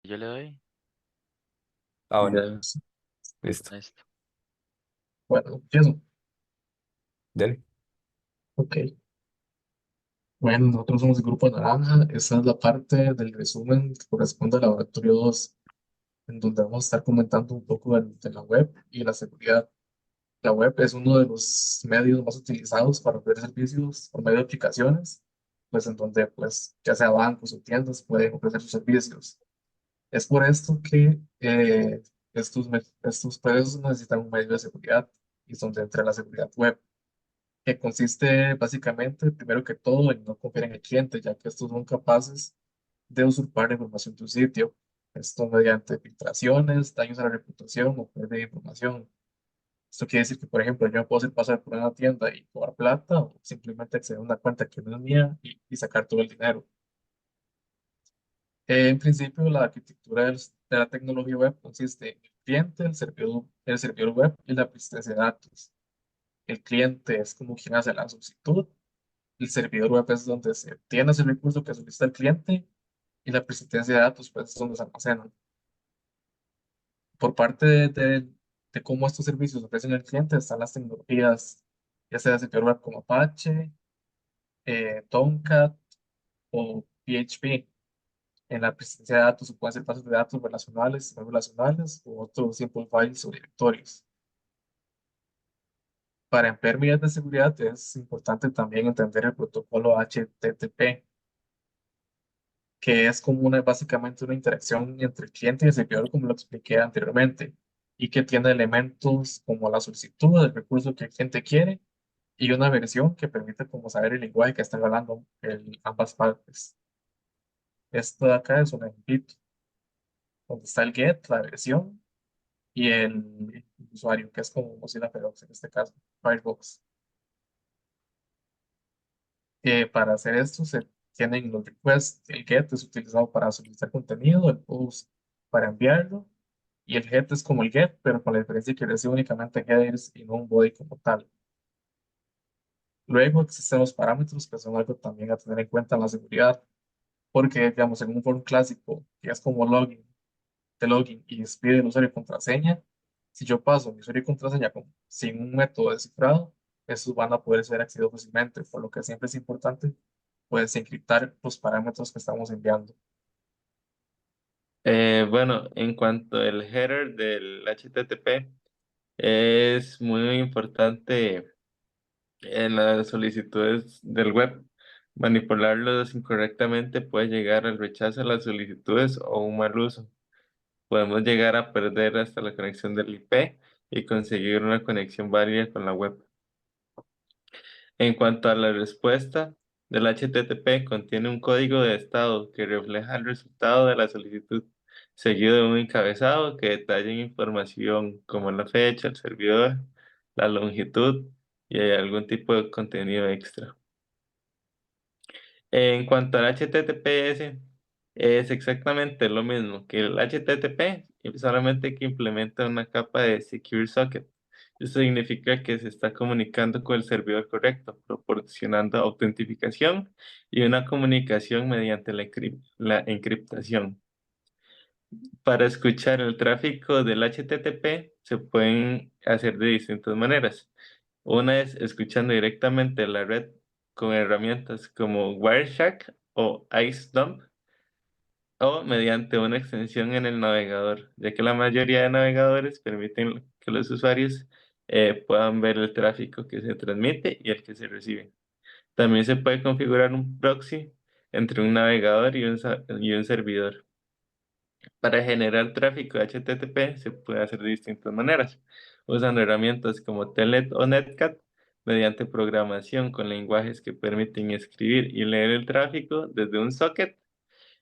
Yo le doy. Ah, bueno, Ya, listo. Listo. bueno, empiezo. Dale. Ok. Bueno, nosotros somos el grupo naranja. Esta es la parte del resumen que corresponde al laboratorio 2, en donde vamos a estar comentando un poco de la web y la seguridad. La web es uno de los medios más utilizados para ofrecer servicios por medio de aplicaciones, pues en donde, pues, ya sea bancos o tiendas pueden ofrecer sus servicios. Es por esto que estos procesos necesitan un medio de seguridad y es donde entra la seguridad web, que consiste básicamente, primero que todo, en no confiar en el cliente, ya que estos son capaces de usurpar la información de un sitio. Esto mediante filtraciones, daños a la reputación o pérdida de información. Esto quiere decir que, por ejemplo, yo me puedo hacer pasar por una tienda y cobrar plata o simplemente acceder a una cuenta que no es mía y sacar todo el dinero. En principio, la arquitectura de la tecnología web consiste en el cliente, el servidor web y la asistencia de datos. El cliente es como quien hace la solicitud. El servidor web es donde se tiene ese recurso que solicita el cliente y la persistencia de datos pues es donde se almacenan. Por parte de cómo estos servicios ofrecen al cliente están las tecnologías, ya sea servidor web como Apache, Tomcat o PHP. En la persistencia de datos se pueden hacer bases de datos relacionales, no relacionales o otros simple files o directorios. Para emplear medidas de seguridad es importante también entender el protocolo HTTP, que es como básicamente una interacción entre el cliente y el servidor, como lo expliqué anteriormente, y que tiene elementos como la solicitud del recurso que el cliente quiere y una versión que permite como saber el lenguaje que están hablando ambas partes. Esto de acá es un ejemplo donde está el get, la versión y el usuario, que es como Mozilla Firefox en este caso, Firefox. Para hacer esto se tienen los requests, el get es utilizado para solicitar contenido, el post para enviarlo. Y el head es como el get, pero con la diferencia que recibe únicamente headers y no un body como tal. Luego existen los parámetros que son algo también a tener en cuenta en la seguridad, porque, digamos, en un form clásico, que es como login, de login y pide el usuario y contraseña, si yo paso mi usuario y contraseña sin un método descifrado, estos van a poder ser accedidos fácilmente, por lo que siempre es importante, pues, encriptar los parámetros que estamos enviando. Bueno, en cuanto al header del HTTP, es muy importante en las solicitudes del web. Manipularlos incorrectamente puede llegar al rechazo de las solicitudes o un mal uso. Podemos llegar a perder hasta la conexión del IP y conseguir una conexión válida con la web. En cuanto a la respuesta del HTTP, contiene un código de estado que refleja el resultado de la solicitud, seguido de un encabezado que detalla información como la fecha, el servidor, la longitud y algún tipo de contenido extra. En cuanto al HTTPS, es exactamente lo mismo que el HTTP, y solamente que implementa una capa de Secure Socket. Eso significa que se está comunicando con el servidor correcto, proporcionando autentificación y una comunicación mediante la encriptación. Para escuchar el tráfico del HTTP se pueden hacer de distintas maneras. Una es escuchando directamente la red con herramientas como Wireshark o IceDump o mediante una extensión en el navegador, ya que la mayoría de navegadores permiten que los usuarios puedan ver el tráfico que se transmite y el que se recibe. También se puede configurar un proxy entre un navegador y un servidor. Para generar tráfico HTTP se puede hacer de distintas maneras, usando herramientas como Telnet o Netcat, mediante programación con lenguajes que permiten escribir y leer el tráfico desde un socket,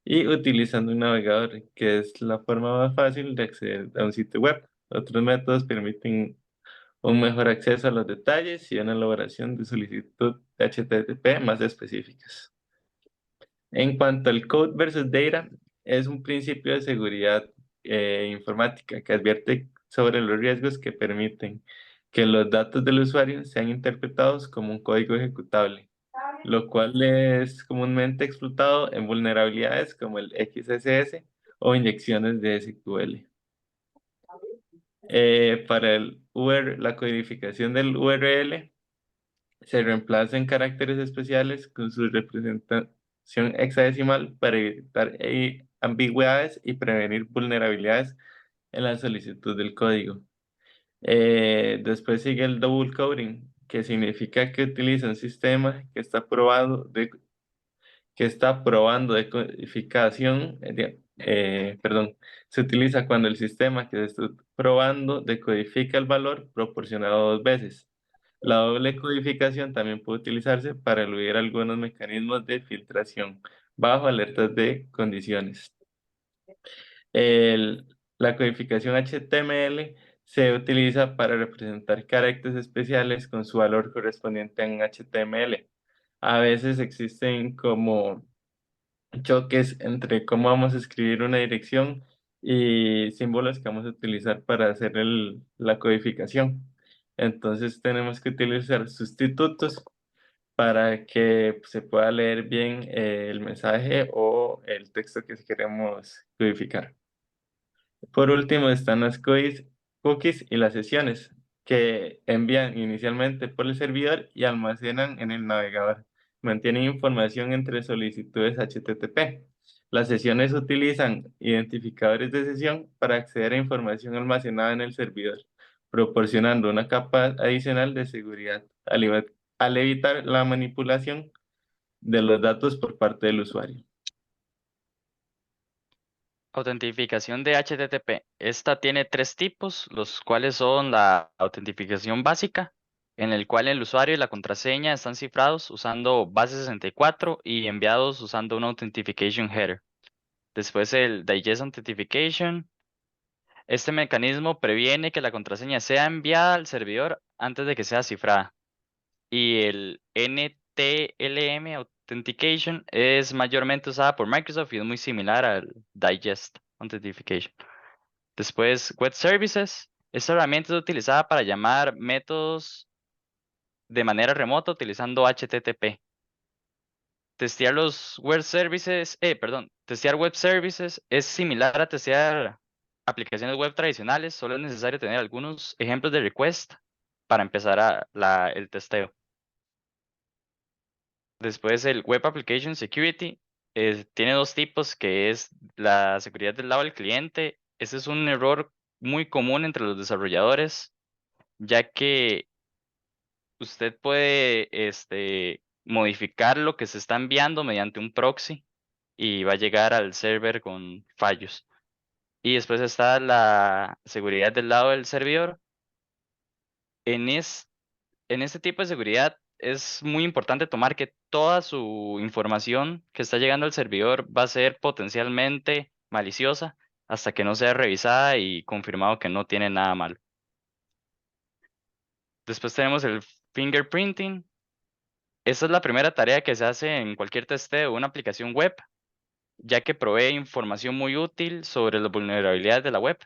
y utilizando un navegador, que es la forma más fácil de acceder a un sitio web. Otros métodos permiten un mejor acceso a los detalles y una elaboración de solicitud de HTTP más específicas. En cuanto al code versus data, es un principio de seguridad informática que advierte sobre los riesgos que permiten que los datos del usuario sean interpretados como un código ejecutable, lo cual es comúnmente explotado en vulnerabilidades como el XSS o inyecciones de SQL. Para la codificación del URL se reemplazan caracteres especiales con su representación hexadecimal para evitar ambigüedades y prevenir vulnerabilidades en la solicitud del código. Después sigue el double coding, que significa que utiliza un sistema que está probando decodificación, perdón, se utiliza cuando el sistema que se está probando decodifica el valor proporcionado dos veces. La doble codificación también puede utilizarse para eludir algunos mecanismos de filtración bajo alertas de condiciones. La codificación HTML se utiliza para representar caracteres especiales con su valor correspondiente en HTML. A veces existen como choques entre cómo vamos a escribir una dirección y símbolos que vamos a utilizar para hacer la codificación. Entonces tenemos que utilizar sustitutos para que se pueda leer bien el mensaje o el texto que queremos codificar. Por último están las cookies y las sesiones que envían inicialmente por el servidor y almacenan en el navegador. Mantienen información entre solicitudes HTTP. Las sesiones utilizan identificadores de sesión para acceder a información almacenada en el servidor, proporcionando una capa adicional de seguridad al evitar la manipulación de los datos por parte del usuario. Autentificación de HTTP. Esta tiene tres tipos, los cuales son la autentificación básica, en el cual el usuario y la contraseña están cifrados usando base 64 y enviados usando un Authentication Header. Después el Digest Authentication. Este mecanismo previene que la contraseña sea enviada al servidor antes de que sea cifrada. Y el NTLM Authentication es mayormente usada por Microsoft y es muy similar al Digest Authentication. Después, Web Services. Esta herramienta es utilizada para llamar métodos de manera remota utilizando HTTP. Testear testear web services es similar a testear aplicaciones web tradicionales, solo es necesario tener algunos ejemplos de request para empezar el testeo. Después el Web Application Security tiene dos tipos, que es la seguridad del lado del cliente. Ese es un error muy común entre los desarrolladores, ya que usted puede modificar lo que se está enviando mediante un proxy y va a llegar al server con fallos. Y después está la seguridad del lado del servidor. En, en este tipo de seguridad es muy importante tomar que toda su información que está llegando al servidor va a ser potencialmente maliciosa hasta que no sea revisada y confirmado que no tiene nada malo. Después tenemos el fingerprinting. Esta es la primera tarea que se hace en cualquier testeo de una aplicación web, ya que provee información muy útil sobre las vulnerabilidades de la web.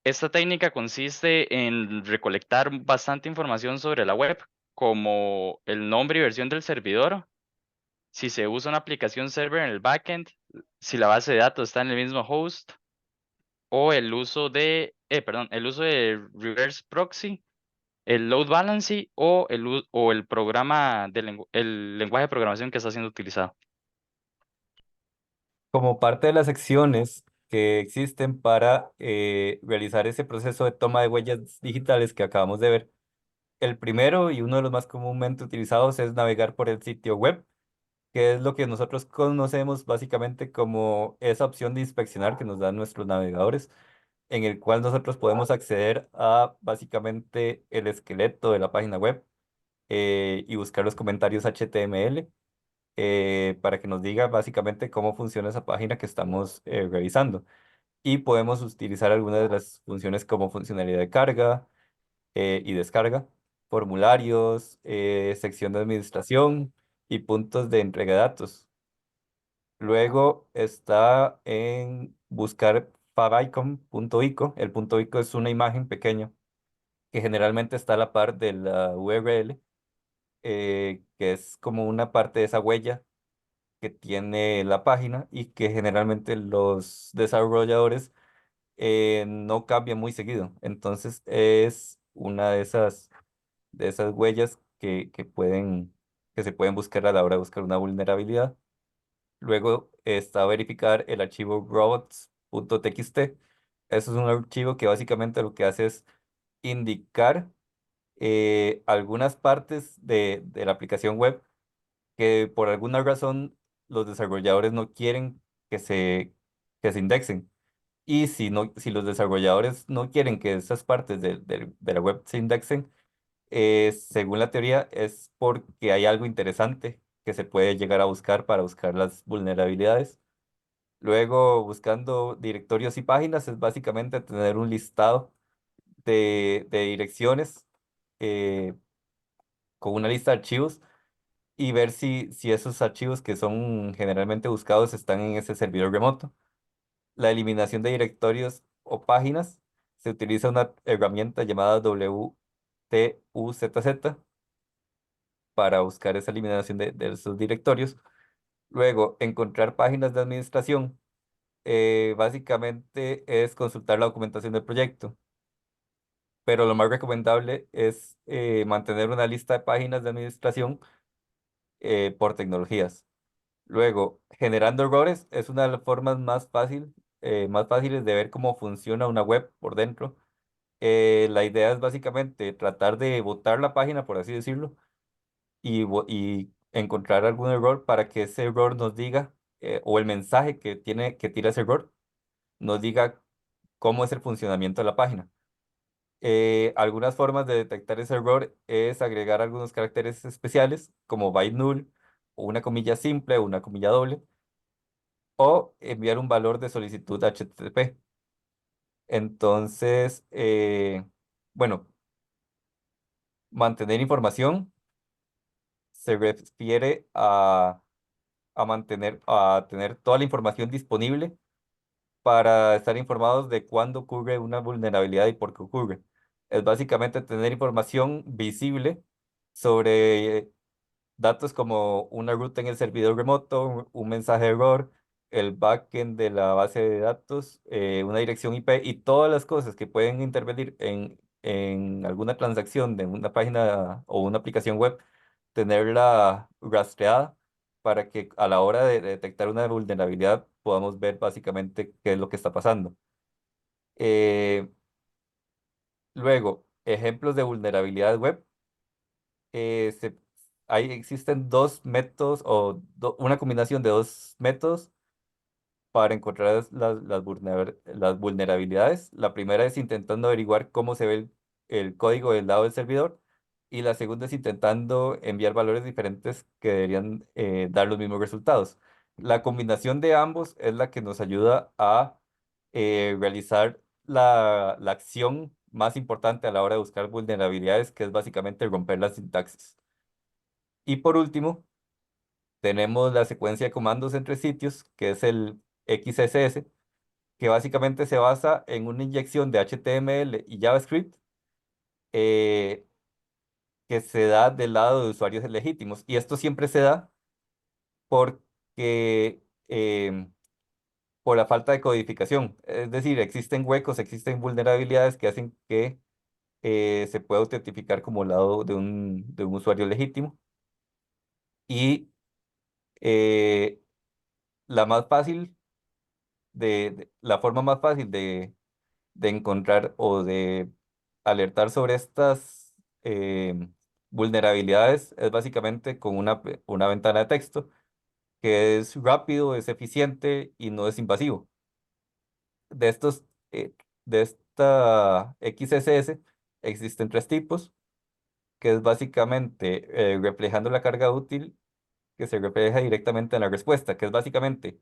Esta técnica consiste en recolectar bastante información sobre la web, como el nombre y versión del servidor, si se usa una aplicación server en el backend, si la base de datos está en el mismo host, o el uso de reverse proxy, el load balancing o el programa el lenguaje de programación que está siendo utilizado. Como parte de las secciones que existen para realizar ese proceso de toma de huellas digitales que acabamos de ver, el primero y uno de los más comúnmente utilizados es navegar por el sitio web, que es lo que nosotros conocemos básicamente como esa opción de inspeccionar que nos dan nuestros navegadores, en el cual nosotros podemos acceder a básicamente el esqueleto de la página web y buscar los comentarios HTML para que nos diga básicamente cómo funciona esa página que estamos revisando. Y podemos utilizar algunas de las funciones como funcionalidad de carga y descarga, formularios, sección de administración y puntos de entrega de datos. Luego está en buscar favicon.ico. El punto .ico es una imagen pequeña que generalmente está a la par de la URL, que es como una parte de esa huella que tiene la página y que generalmente los desarrolladores no cambian muy seguido. Entonces es una de esas huellas que se pueden buscar a la hora de buscar una vulnerabilidad. Luego está verificar el archivo robots.txt. Eso es un archivo que básicamente lo que hace es indicar algunas partes de la aplicación web que por alguna razón los desarrolladores no quieren que que se indexen. Y si los desarrolladores no quieren que esas partes de la web se indexen, según la teoría, es porque hay algo interesante que se puede llegar a buscar para buscar las vulnerabilidades. Luego, buscando directorios y páginas, es básicamente tener un listado de direcciones eh, con una lista de archivos y ver si esos archivos que son generalmente buscados están en ese servidor remoto. La eliminación de directorios o páginas se utiliza una herramienta llamada WTUZZ para buscar esa eliminación de esos directorios. Luego, encontrar páginas de administración. Básicamente es consultar la documentación del proyecto, pero lo más recomendable es mantener una lista de páginas de administración por tecnologías. Luego, generando errores es una de las formas más fáciles de ver cómo funciona una web por dentro. La idea es básicamente tratar de botar la página, por así decirlo, y encontrar algún error para que ese error nos diga, o el mensaje que tira ese error, nos diga cómo es el funcionamiento de la página. Algunas formas de detectar ese error es agregar algunos caracteres especiales, como byte null, o una comilla simple, o una comilla doble, o enviar un valor de solicitud HTTP. Entonces, bueno, mantener información se refiere a tener toda la información disponible para estar informados de cuándo ocurre una vulnerabilidad y por qué ocurre. Es básicamente tener información visible sobre datos como una ruta en el servidor remoto, un mensaje de error, el backend de la base de datos, una dirección IP y todas las cosas que pueden intervenir en alguna transacción de una página o una aplicación web, tenerla rastreada para que a la hora de detectar una vulnerabilidad podamos ver básicamente qué es lo que está pasando. Eh, Luego, ejemplos de vulnerabilidad web. eh, se- Existen dos métodos o una combinación de dos métodos para encontrar las vulnerabilidades. La primera es intentando averiguar cómo se ve el código del lado del servidor y la segunda es intentando enviar valores diferentes que deberían dar los mismos resultados. La combinación de ambos es la que nos ayuda a realizar la acción más importante a la hora de buscar vulnerabilidades, que es básicamente romper la sintaxis. Y por último, tenemos la secuencia de comandos entre sitios, que es el XSS, que básicamente se basa en una inyección de HTML y JavaScript eh, que se da del lado de usuarios legítimos. Y esto siempre se da porque por la falta de codificación. Es decir, existen huecos, existen vulnerabilidades que hacen que se pueda autentificar como lado de un usuario legítimo. Y eh, la más fácil la forma más fácil de encontrar o de alertar sobre estas vulnerabilidades es básicamente con una ventana de texto que es rápido, es eficiente y no es invasivo. De estos, de esta XSS existen tres tipos, que es básicamente reflejando la carga útil que se refleja directamente en la respuesta, que es básicamente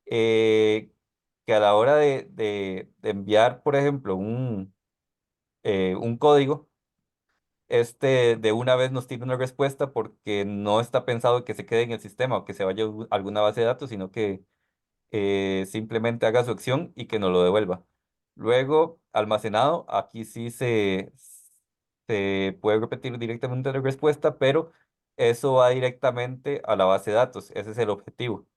eh, que a la hora de enviar, por ejemplo, un código, este de una vez nos tiene una respuesta porque no está pensado que se quede en el sistema o que se vaya a alguna base de datos, sino que simplemente haga su acción y que nos lo devuelva. Luego, almacenado, aquí sí se puede repetir directamente la respuesta, pero eso va directamente a la base de datos. Ese es el objetivo.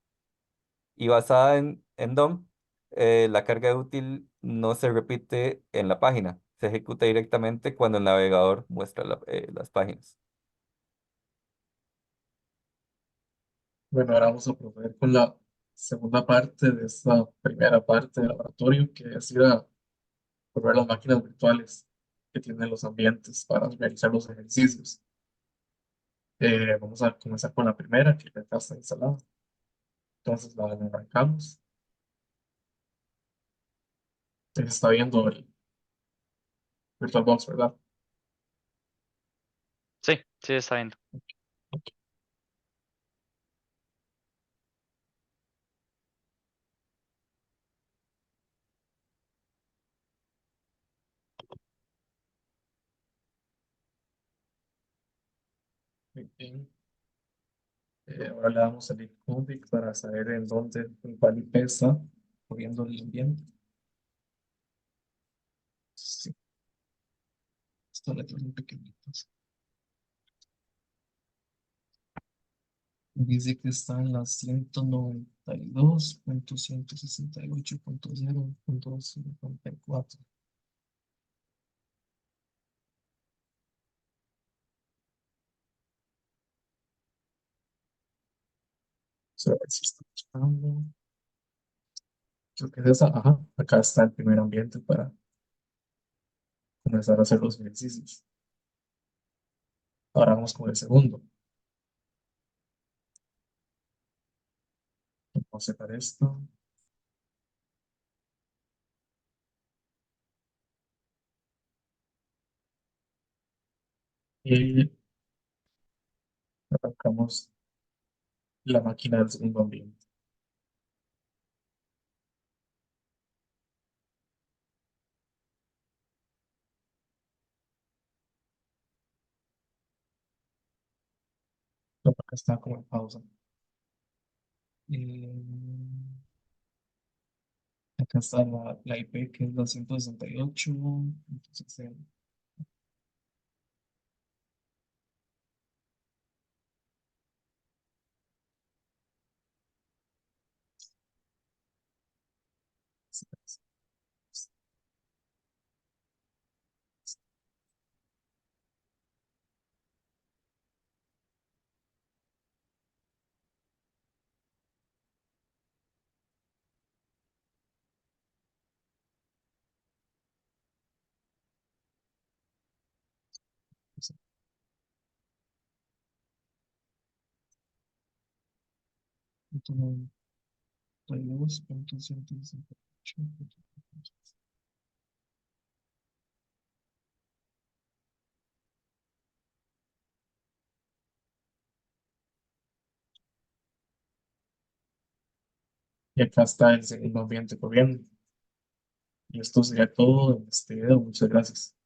Y basada en DOM, la carga útil no se repite en la página. Se ejecuta directamente cuando el navegador muestra las páginas. Bueno, ahora vamos a proceder con la segunda parte de esta primera parte del laboratorio, que es ir a probar las máquinas virtuales que tienen los ambientes para realizar los ejercicios. Vamos a comenzar con la primera, que ya está instalada. Entonces la arrancamos. Se está viendo el VirtualBox, ¿verdad? Sí, sí, está bien. Muy bien. Ahora le damos el config para saber en cuál IP está corriendo el ambiente. Sí, estas letras muy pequeñitas. Dice que está en la 192.168.0.54. Se ve si está buscando. Creo que es esa. Ajá, acá está el primer ambiente para comenzar a hacer los ejercicios. Ahora vamos con el segundo. Vamos a separar esto. Y arrancamos la máquina del segundo ambiente. Acá está como en pausa. Y acá está la IP que es la 168. Entonces, punto 92.168. Y acá está el segundo ambiente corriendo. Y esto sería todo en este video. Muchas gracias.